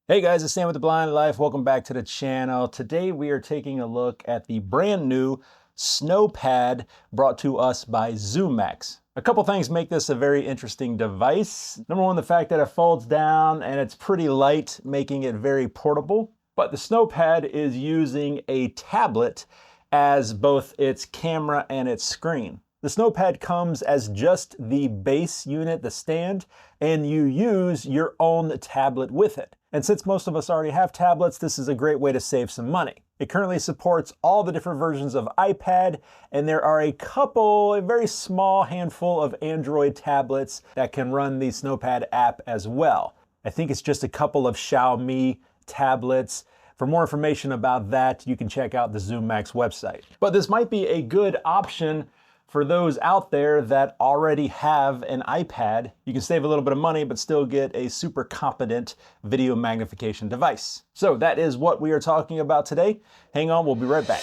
Hey guys, it's Sam with The Blind Life. Welcome back to the channel. Today we are taking a look at the brand new Snowpad brought to us by Zoomax. A couple things make this a very interesting device. Number one, the fact that it folds down and it's pretty light, making it very portable. But the Snowpad is using a tablet as both its camera and its screen. The Snowpad comes as just the base unit, the stand, and you use your own tablet with it. And since most of us already have tablets, this is a great way to save some money. It currently supports all the different versions of iPad, and there are a very small handful of Android tablets that can run the Snowpad app as well. I think it's just a couple of Xiaomi tablets. For more information about that, you can check out the Zoomax website. But this might be a good option for those out there that already have an iPad. You can save a little bit of money, but still get a super competent video magnification device. So that is what we are talking about today. Hang on, we'll be right back.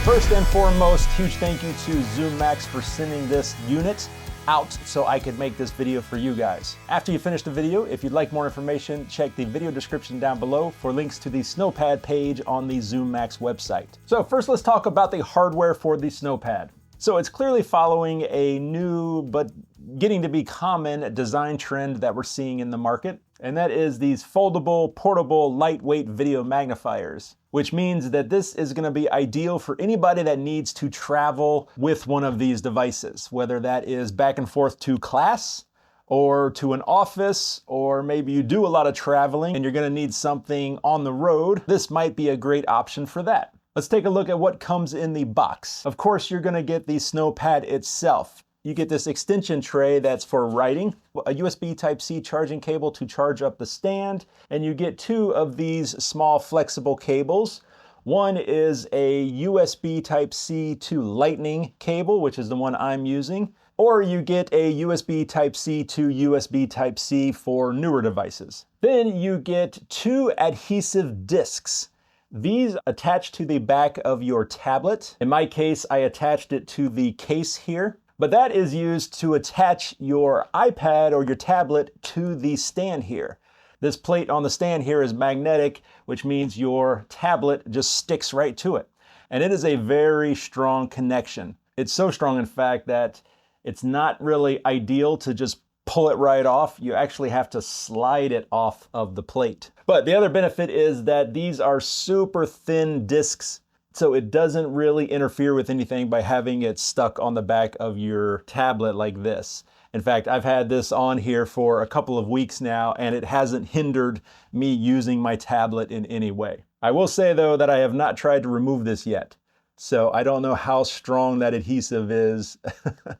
First and foremost, huge thank you to Zoomax for sending this unit out so I could make this video for you guys. After you finish the video, if you'd like more information, check the video description down below for links to the Snowpad page on the Zoomax website. So first, let's talk about the hardware for the Snowpad. So it's clearly following a new but getting to be common design trend that we're seeing in the market, and that is these foldable, portable, lightweight video magnifiers, which means that this is going to be ideal for anybody that needs to travel with one of these devices, whether that is back and forth to class or to an office, or maybe you do a lot of traveling and you're going to need something on the road. This might be a great option for that. Let's take a look at what comes in the box. Of course, you're going to get the Snowpad itself. You get this extension tray that's for writing, a USB Type-C charging cable to charge up the stand, and you get two of these small flexible cables. One is a USB Type-C to Lightning cable, which is the one I'm using, or you get a USB Type-C to USB Type-C for newer devices. Then you get two adhesive discs. These attach to the back of your tablet. In my case, I attached it to the case here. But that is used to attach your iPad or your tablet to the stand here. This plate on the stand here is magnetic, which means your tablet just sticks right to it. And it is a very strong connection. It's so strong, in fact, that it's not really ideal to just pull it right off. You actually have to slide it off of the plate. But the other benefit is that these are super thin discs, so it doesn't really interfere with anything by having it stuck on the back of your tablet like this. In fact, I've had this on here for a couple of weeks now, and it hasn't hindered me using my tablet in any way. I will say, though, that I have not tried to remove this yet. So I don't know how strong that adhesive is,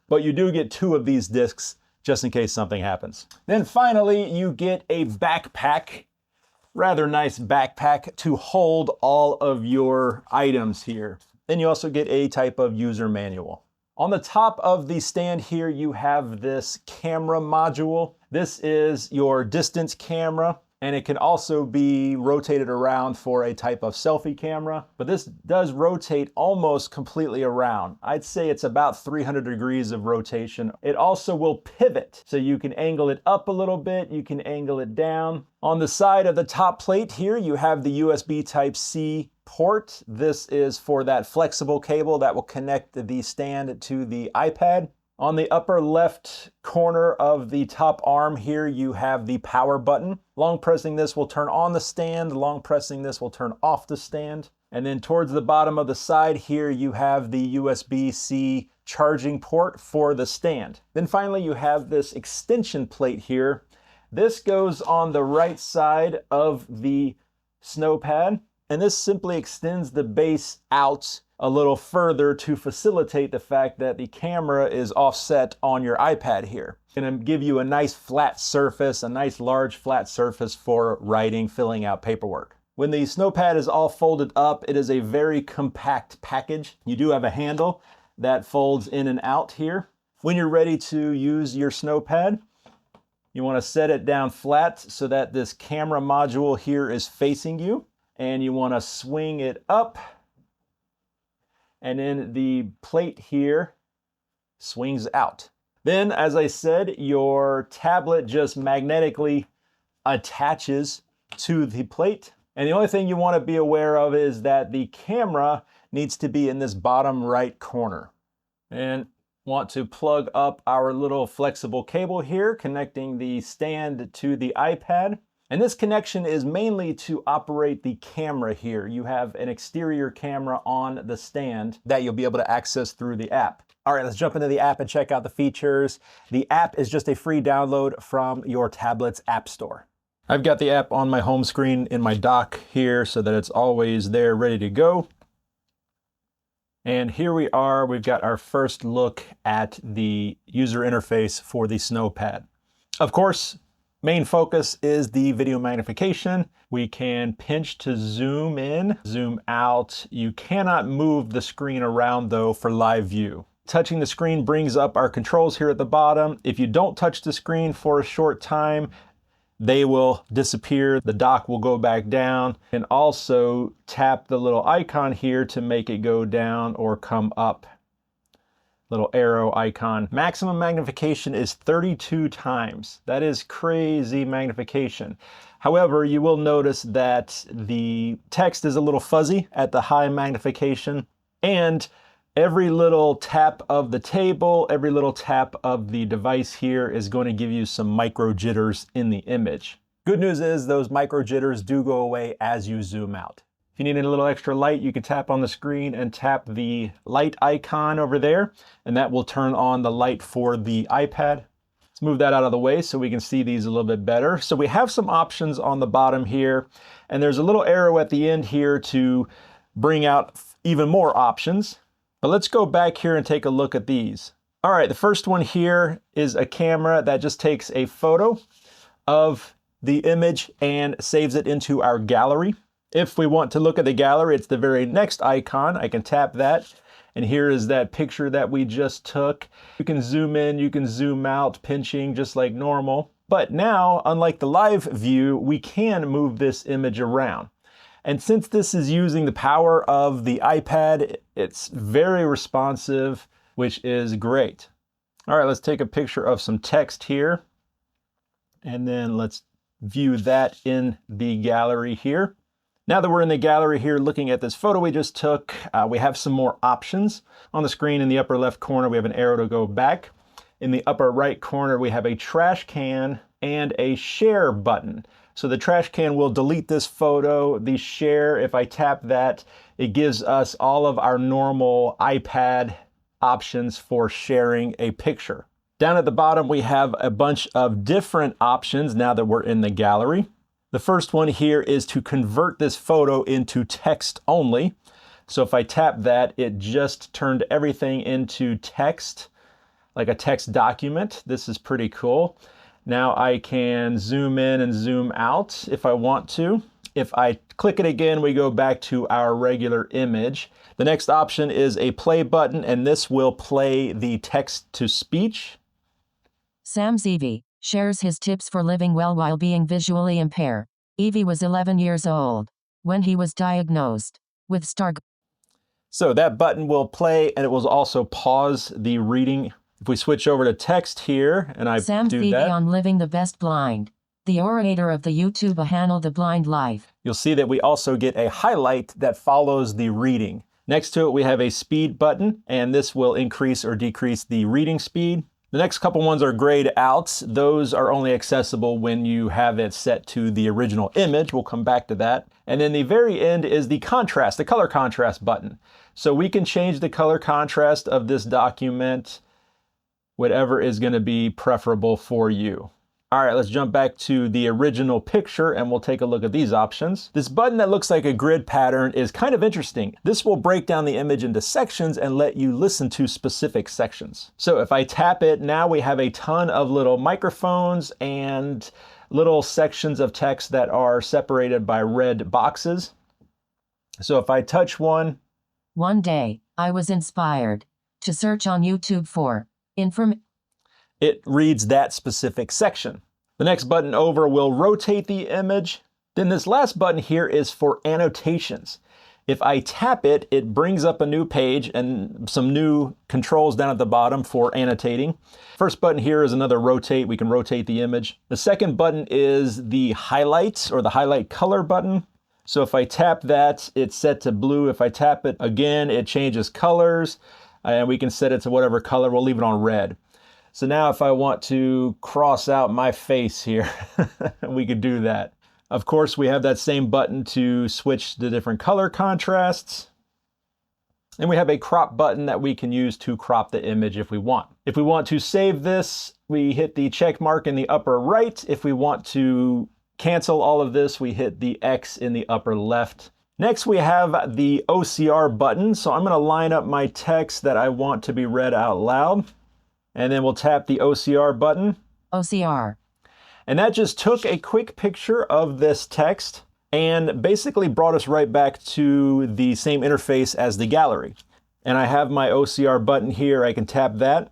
but you do get two of these discs just in case something happens. Then finally, you get a backpack. Rather nice backpack to hold all of your items here. Then you also get a type of user manual. On the top of the stand here, you have this camera module. This is your distance camera, and it can also be rotated around for a type of selfie camera, but this does rotate almost completely around. I'd say it's about 300 degrees of rotation. It also will pivot, so you can angle it up a little bit, you can angle it down. On the side of the top plate here, you have the USB Type-C port. This is for that flexible cable that will connect the stand to the iPad. On the upper left corner of the top arm here, you have the power button. Long pressing this will turn on the stand. Long pressing this will turn off the stand. And then towards the bottom of the side here, you have the USB-C charging port for the stand. Then finally, you have this extension plate here. This goes on the right side of the Snowpad, and this simply extends the base out a little further to facilitate the fact that the camera is offset on your iPad here. It's going to give you a nice flat surface, a nice large flat surface for writing, filling out paperwork. When the Snowpad is all folded up, it is a very compact package. You do have a handle that folds in and out here. When you're ready to use your Snowpad, you want to set it down flat so that this camera module here is facing you, and you want to swing it up, and then the plate here swings out. Then, as I said, your tablet just magnetically attaches to the plate. And the only thing you want to be aware of is that the camera needs to be in this bottom right corner. And want to plug up our little flexible cable here, connecting the stand to the iPad. And this connection is mainly to operate the camera here. You have an exterior camera on the stand that you'll be able to access through the app. All right, let's jump into the app and check out the features. The app is just a free download from your tablet's app store. I've got the app on my home screen in my dock here so that it's always there ready to go. And here we are, we've got our first look at the user interface for the Snowpad. Of course, main focus is the video magnification. We can pinch to zoom in, zoom out. You cannot move the screen around though for live view. Touching the screen brings up our controls here at the bottom. If you don't touch the screen for a short time, they will disappear. The dock will go back down. And also tap the little icon here to make it go down or come up. Little arrow icon. Maximum magnification is 32 times. That is crazy magnification. However, you will notice that the text is a little fuzzy at the high magnification, and every little tap of the table, every little tap of the device here is going to give you some micro jitters in the image. Good news is those micro jitters do go away as you zoom out. If you need a little extra light, you can tap on the screen and tap the light icon over there, and that will turn on the light for the iPad. Let's move that out of the way so we can see these a little bit better. So we have some options on the bottom here, and there's a little arrow at the end here to bring out even more options. But let's go back here and take a look at these. All right, the first one here is a camera that just takes a photo of the image and saves it into our gallery. If we want to look at the gallery, it's the very next icon. I can tap that, and here is that picture that we just took. You can zoom in, you can zoom out, pinching just like normal. But now, unlike the live view, we can move this image around. And since this is using the power of the iPad, it's very responsive, which is great. All right, let's take a picture of some text here. And then let's view that in the gallery here. Now that we're in the gallery here looking at this photo we just took, we have some more options. On the screen in the upper left corner, we have an arrow to go back. In the upper right corner, we have a trash can and a share button. So the trash can will delete this photo. The share, if I tap that, it gives us all of our normal iPad options for sharing a picture. Down at the bottom, we have a bunch of different options now that we're in the gallery. The first one here is to convert this photo into text only. So if I tap that, it just turned everything into text, like a text document. This is pretty cool. Now I can zoom in and zoom out if I want to. If I click it again, we go back to our regular image. The next option is a play button, and this will play the text-to-speech. Sam's Evie shares his tips for living well while being visually impaired. Evie was 11 years old when he was diagnosed with Stargardt. So that button will play, and it will also pause the reading. If we switch over to text here, and I Sam's do Evie that, on Living the Best Blind, the orator of the YouTube Handle the Blind Life. You'll see that we also get a highlight that follows the reading. Next to it, we have a speed button, and this will increase or decrease the reading speed. The next couple ones are grayed out. Those are only accessible when you have it set to the original image. We'll come back to that. And then the very end is the contrast, the color contrast button. So we can change the color contrast of this document, whatever is going to be preferable for you. All right, let's jump back to the original picture and we'll take a look at these options. This button that looks like a grid pattern is kind of interesting. This will break down the image into sections and let you listen to specific sections. So if I tap it, now we have a ton of little microphones and little sections of text that are separated by red boxes. So if I touch one. One day, I was inspired to search on YouTube for information. It reads that specific section. The next button over will rotate the image. Then this last button here is for annotations. If I tap it, it brings up a new page and some new controls down at the bottom for annotating. First button here is another rotate. We can rotate the image. The second button is the highlight or the highlight color button. So if I tap that, it's set to blue. If I tap it again, it changes colors, and we can set it to whatever color. We'll leave it on red. So now if I want to cross out my face here, we could do that. Of course, we have that same button to switch the different color contrasts. And we have a crop button that we can use to crop the image if we want. If we want to save this, we hit the check mark in the upper right. If we want to cancel all of this, we hit the X in the upper left. Next, we have the OCR button. So I'm going to line up my text that I want to be read out loud. And then we'll tap the OCR button. OCR. And that just took a quick picture of this text and basically brought us right back to the same interface as the gallery. And I have my OCR button here. I can tap that.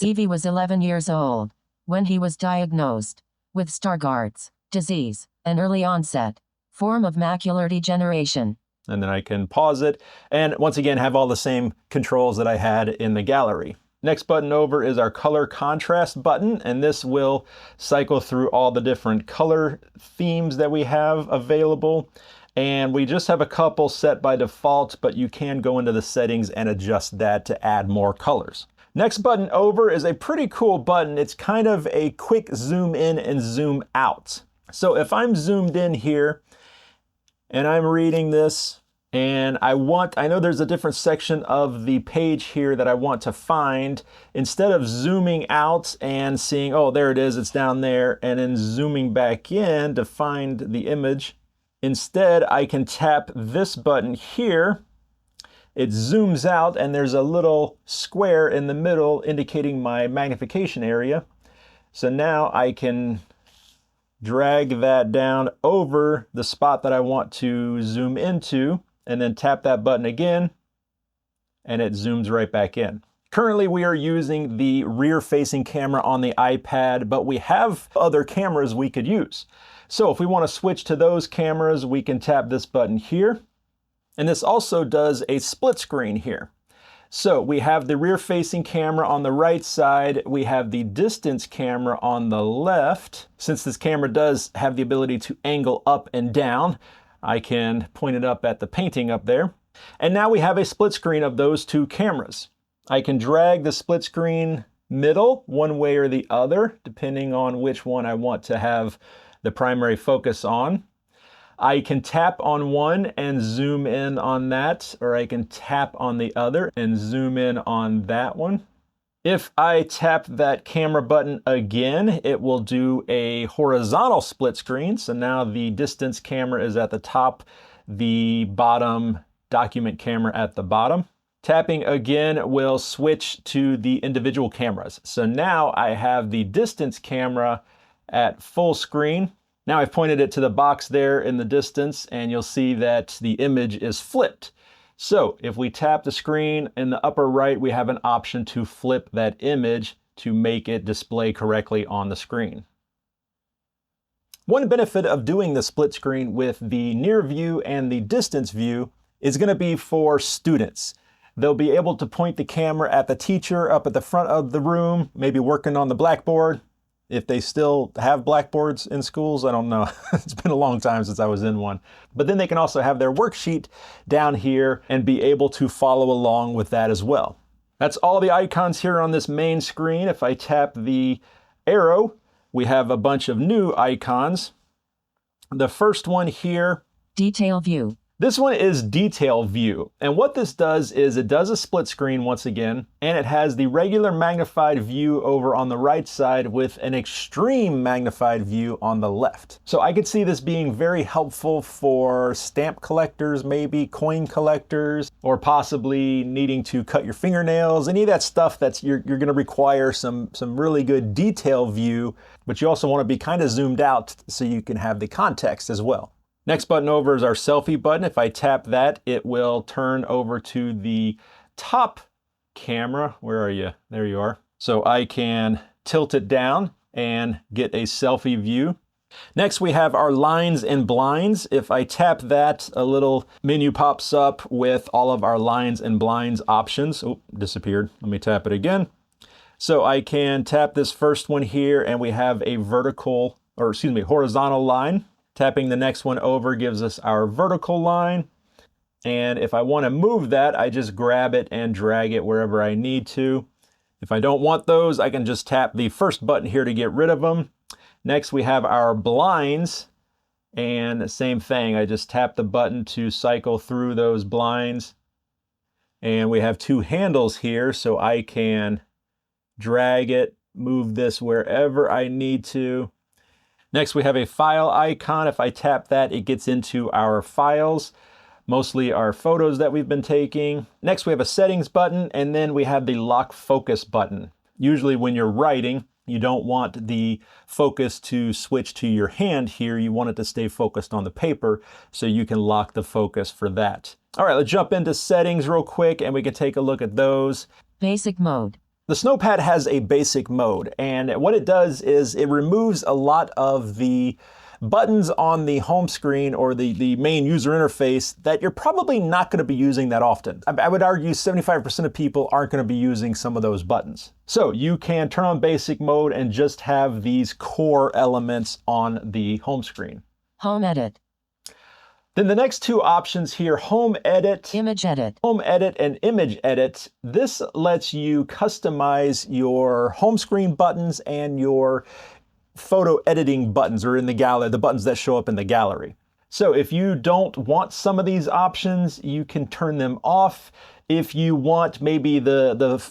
Evie was 11 years old when he was diagnosed with Stargardt's disease, an early onset form of macular degeneration. And then I can pause it and once again have all the same controls that I had in the gallery. Next button over is our color contrast button, and this will cycle through all the different color themes that we have available. And we just have a couple set by default, but you can go into the settings and adjust that to add more colors. Next button over is a pretty cool button. It's kind of a quick zoom in and zoom out. So if I'm zoomed in here and I'm reading this, and I know there's a different section of the page here that I want to find. Instead of zooming out and seeing, oh, there it is, it's down there, and then zooming back in to find the image, instead I can tap this button here. It zooms out and there's a little square in the middle indicating my magnification area. So now I can drag that down over the spot that I want to zoom into, and then tap that button again, and it zooms right back in. Currently, we are using the rear-facing camera on the iPad, but we have other cameras we could use. So if we want to switch to those cameras, we can tap this button here. And this also does a split screen here. So we have the rear-facing camera on the right side. We have the distance camera on the left. Since this camera does have the ability to angle up and down, I can point it up at the painting up there. And now we have a split screen of those two cameras. I can drag the split screen middle one way or the other, depending on which one I want to have the primary focus on. I can tap on one and zoom in on that, or I can tap on the other and zoom in on that one. If I tap that camera button again, it will do a horizontal split screen. So now the distance camera is at the top, the bottom document camera at the bottom. Tapping again will switch to the individual cameras. So now I have the distance camera at full screen. Now I've pointed it to the box there in the distance, and you'll see that the image is flipped. So if we tap the screen in the upper right, we have an option to flip that image to make it display correctly on the screen. One benefit of doing the split screen with the near view and the distance view is going to be for students. They'll be able to point the camera at the teacher up at the front of the room, maybe working on the blackboard. If they still have blackboards in schools, I don't know. It's been a long time since I was in one. But then they can also have their worksheet down here and be able to follow along with that as well. That's all the icons here on this main screen. If I tap the arrow, we have a bunch of new icons. The first one here, Detail view. This one is detail view. And what this does is it does a split screen once again, and it has the regular magnified view over on the right side with an extreme magnified view on the left. So I could see this being very helpful for stamp collectors, maybe coin collectors, or possibly needing to cut your fingernails, any of that stuff that's you're going to require some really good detail view, but you also want to be kind of zoomed out so you can have the context as well. Next button over is our selfie button. If I tap that, it will turn over to the top camera. Where are you? There you are. So I can tilt it down and get a selfie view. Next, we have our lines and blinds. If I tap that, a little menu pops up with all of our lines and blinds options. Oh, disappeared. Let me tap it again. So I can tap this first one here and we have a horizontal line. Tapping the next one over gives us our vertical line. And if I want to move that, I just grab it and drag it wherever I need to. If I don't want those, I can just tap the first button here to get rid of them. Next, we have our blinds, and the same thing. I just tap the button to cycle through those blinds. And we have two handles here, so I can drag it, move this wherever I need to. Next, we have a file icon. If I tap that, it gets into our files, mostly our photos that we've been taking. Next, we have a settings button, and then we have the lock focus button. Usually when you're writing, you don't want the focus to switch to your hand here. You want it to stay focused on the paper, so you can lock the focus for that. All right, let's jump into settings real quick and we can take a look at those. Basic mode. The SnowPad has a basic mode, and what it does is it removes a lot of the buttons on the home screen or the main user interface that you're probably not going to be using that often. I would argue 75% of people aren't going to be using some of those buttons. So you can turn on basic mode and just have these core elements on the home screen. Home edit. Then the next two options here, home edit, Image edit. home edit and image edit. This lets you customize your home screen buttons and your photo editing buttons, or in the gallery, the buttons that show up in the gallery. So if you don't want some of these options, you can turn them off. If you want maybe the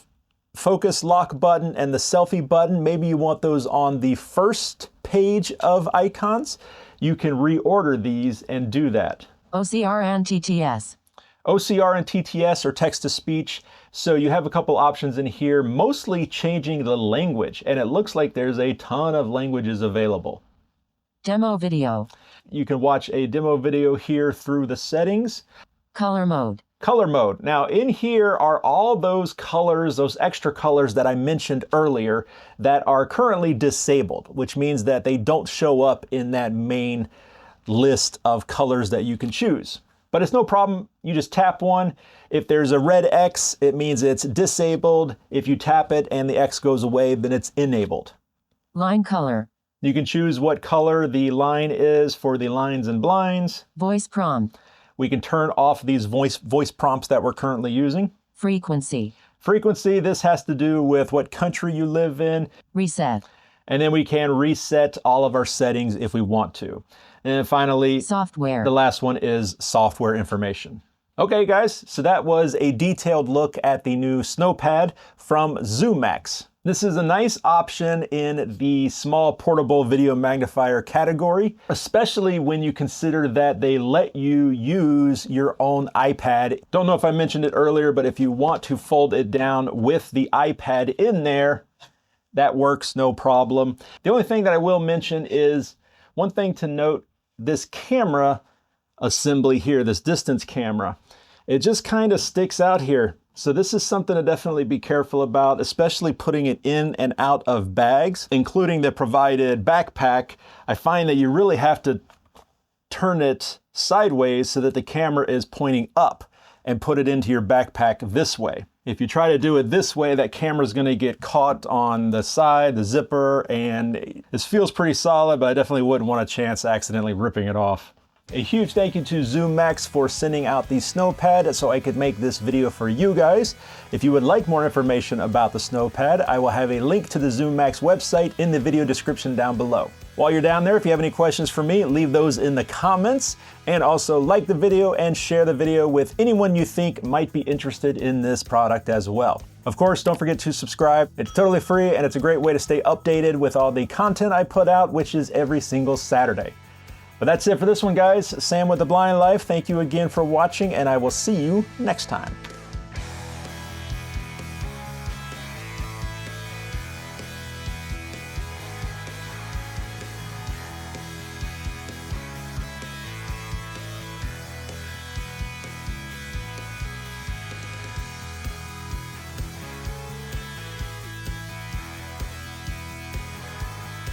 focus lock button and the selfie button, maybe you want those on the first page of icons, you can reorder these and do that. OCR and TTS. OCR and TTS, or text-to-speech. So you have a couple options in here, mostly changing the language, and it looks like there's a ton of languages available. Demo video. You can watch a demo video here through the settings. Color mode. Color mode. Now in here are all those colors, those extra colors that I mentioned earlier that are currently disabled, which means that they don't show up in that main list of colors that you can choose. But it's no problem. You just tap one. If there's a red X, it means it's disabled. If you tap it and the X goes away, then it's enabled. Line color. You can choose what color the line is for the lines and blinds. Voice prompt. We can turn off these voice prompts that we're currently using. Frequency. Frequency, this has to do with what country you live in. Reset. And then we can reset all of our settings if we want to. And then finally, software. The last one is software information. Okay guys, so that was a detailed look at the new SnowPad from Zoomax. This is a nice option in the small portable video magnifier category, especially when you consider that they let you use your own iPad. Don't know if I mentioned it earlier, but if you want to fold it down with the iPad in there, that works no problem. The only thing that I will mention is, one thing to note, this camera assembly here, this distance camera, it just kind of sticks out here. So this is something to definitely be careful about, especially putting it in and out of bags, including the provided backpack. I find that you really have to turn it sideways so that the camera is pointing up and put it into your backpack this way. If you try to do it this way, that camera is going to get caught on the side, the zipper, and this feels pretty solid, but I definitely wouldn't want a chance accidentally ripping it off. A huge thank you to Zoomax for sending out the SnowPad so I could make this video for you guys. If you would like more information about the SnowPad, I will have a link to the Zoomax website in the video description down below. While you're down there, if you have any questions for me, leave those in the comments, and also like the video and share the video with anyone you think might be interested in this product as well. Of course, don't forget to subscribe. It's totally free and it's a great way to stay updated with all the content I put out, which is every single Saturday. But that's it for this one, guys. Sam with The Blind Life, thank you again for watching, and I will see you next time.